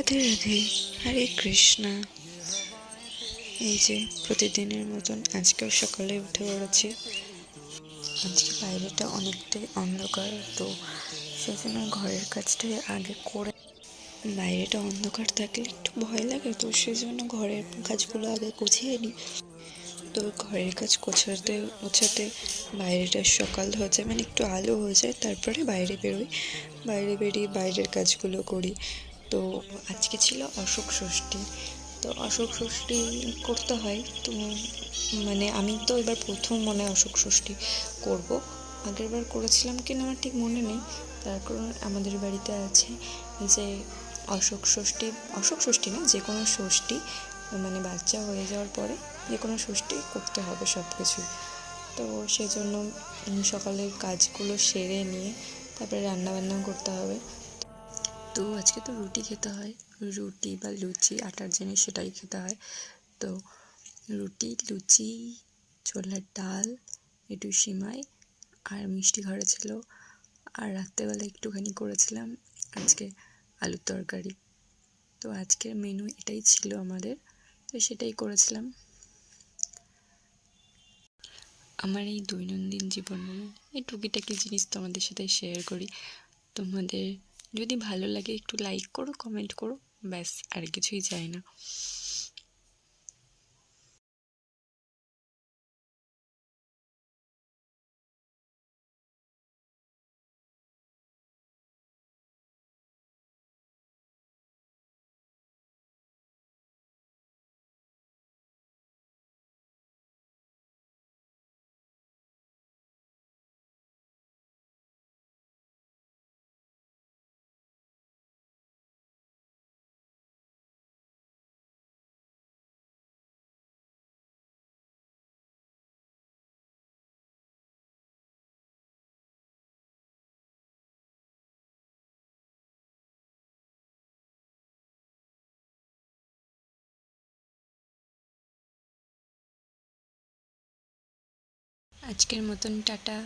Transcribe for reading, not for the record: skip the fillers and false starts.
রাধে রাধে, হরে কৃষ্ণা। এই যে প্রতিদিনের মতন আজকেও সকালে উঠে পড়েছি। আজকে বাইরেটা অনেকটাই অন্ধকার, তো সেজন্য ঘরের কাজটাই আগে করে। বাইরেটা অন্ধকার থাকলে একটু ভয় লাগে, তো সেজন্য ঘরের কাজগুলো আগে গুছিয়ে নিই। তো ঘরের কাজ গোছাতে গোছাতে বাইরেটা সকাল হয়ে যায়, মানে একটু আলো হয়ে যায়, তারপরে বাইরে বেরোই। বাইরে বেরিয়ে বাইরের কাজগুলো করি। তো আজকে ছিল অশোক ষষ্ঠী, তো অশোক ষষ্ঠী করতে হয়। তো মানে আমি তো এবার প্রথম মনে হয় অশোক ষষ্ঠী করব। আগের বার করেছিলাম কিনা আমার ঠিক মনে নেই, তার কারণ আমাদের বাড়িতে আছে যে অশোক ষষ্ঠী না, যে কোনো ষষ্ঠী, মানে বাচ্চা হয়ে যাওয়ার পরে যে কোনো ষষ্ঠী করতে হবে সব কিছুই। তো সেজন্য সকালের কাজগুলো সেরে নিয়ে তারপরে রান্নাবান্নাও করতে হবে। তো আজকে তো রুটি খেতে হয়, রুটি বা লুচি, আটার জিনিস সেটাই খেতে হয়। তো রুটি, লুচি, ছোলার ডাল, একটু সিমাই আর মিষ্টি ঘরে ছিল। আর রাত্রেবেলা একটুখানি করেছিলাম আজকে আলুর তরকারি। তো আজকের মেনু এটাই ছিল আমাদের, তো সেটাই করেছিলাম। আমার এই দৈনন্দিন জীবনের এই টুকিটাকি জিনিস তোমাদের সাথে শেয়ার করি। তোমাদের যদি ভালো লাগে একটু লাইক করো, কমেন্ট করো, ব্যাস, আর কিছুই চাই না। আজকের মতন টাটা।